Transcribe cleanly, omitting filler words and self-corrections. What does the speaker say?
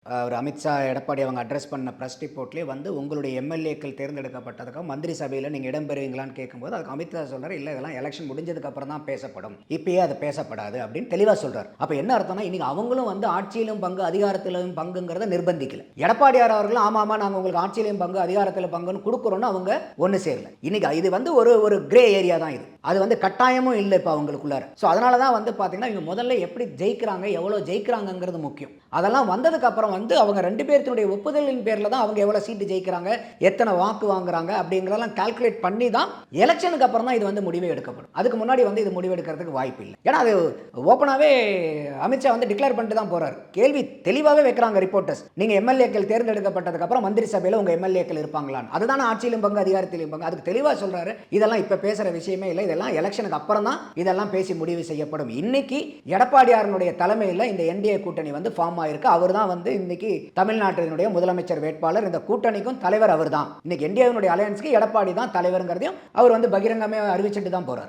ஒரு அமித்ஷா, எடப்பாடி அவங்க அட்ரஸ் பண்ண பிரஸ் ரிப்போர்ட்லயே வந்து உங்களுடைய எம்எல்ஏக்கள் தேர்ந்தெடுக்கப்பட்டதுக்கு மந்திரி சபையில நீங்க இடம் பெறுவீங்களான்னு கேட்கும்போது, அதுக்கு அமித்ஷா சொல்றாரு, "இல்ல இதெல்லாம் எலக்ஷன் முடிஞ்சதுக்கு அப்புறம் தான் பேசப்படும். இப்பயே அது பேசப்படாது" அப்படின்னு தெளிவா சொல்றாரு. அப்ப என்ன அர்த்தம்னா, இன்னைக்கு அவங்களும் வந்து ஆட்சியிலும் பங்கு, அதிகாரத்திலும் பங்குங்கிறத நிர்பந்திக்கல. எடப்பாடியார் அவர்களும் ஆமாமா நாங்க உங்களுக்கு ஆட்சியிலும் பங்கு, அதிகாரத்தில பங்குன்னு குடுக்குறோம்னு அவங்க ஒண்ணு சேரல. இன்னைக்கு இது வந்து ஒரு ஒரு கிரே ஏரியா தான் இது. அது வந்து கட்டாயமும் இல்ல இப்ப அவங்களுக்குள்ளார. சோ அதனால தான் வந்து பாத்தீங்கன்னா, இவங்க முதல்ல எப்படி ஜெயிக்கிறாங்க, எவ்வளவு ஜெயிக்கிறாங்கங்கிறது முக்கியம். அதெல்லாம் வந்ததுக்கு அப்புறம் வந்து அவங்க 2 பேர்த்தினுடைய ஒப்புதலின் பேர்ல தான் அவங்க எவ்வளவு சீட்டு ஜெயிக்கிறாங்க, எத்தனை வாக்கு வாங்குறாங்க அப்படிங்கிறதெல்லாம் கால்குலேட் பண்ணி தான் எலெக்ஷனுக்கு அப்புறம் தான் இது வந்து முடிவே எடுக்கப்படும். அதுக்கு முன்னாடி வந்து இது முடிவெடுக்கிறதுக்கு வாய்ப்பு இல்ல. ஏன்னா அது ஓப்பனாவே அமித்ஷா வந்து டிக்ளேர் பண்ணிட்டு தான் போறாரு. கேள்வி தெளிவாவே வைக்கிறாங்க ரிப்போர்ட்டர்ஸ். நீங்க எம்எல்ஏக்கள் தேர்ந்தெடுக்கப்பட்டதுக்கு அப்புறம் மந்திரி சபையில உங்க எம்எல்ஏக்கள் இருப்பாங்களான்னு. அதுதானே ஆட்சியிலும் பங்கு, அதிகாரத்திலும் பங்கு. அதுக்கு தெளிவா சொல்றாரு. இதெல்லாம் இப்ப பேசுற விஷயமே இல்ல. இதெல்லாம் எலெக்ஷனுக்கு அப்புறம் தான் இதெல்லாம் பேசி முடிவு செய்யப்படும். இன்னைக்கு எடப்பாடியாருடைய தலைமையில் இந்த என்டிஏ கூட்டணி வந்து ஃபார்ம் ஆயிருக்கு. அவர் தான் வந்து இன்னைக்கு தமிழ்நாட்டினுடைய முதலமைச்சர் வேட்பாளர். இந்த கூட்டணிக்கும் தலைவர் அவர் தான். இன்னைக்கு என்டிஏவினுடைய அலையன்ஸ்க்கு எடப்பாடி தான் தலைவர்ங்கிறதையும் அவர் வந்து பகிரங்கமே அறிவிச்சிட்டு தான் போறாரு.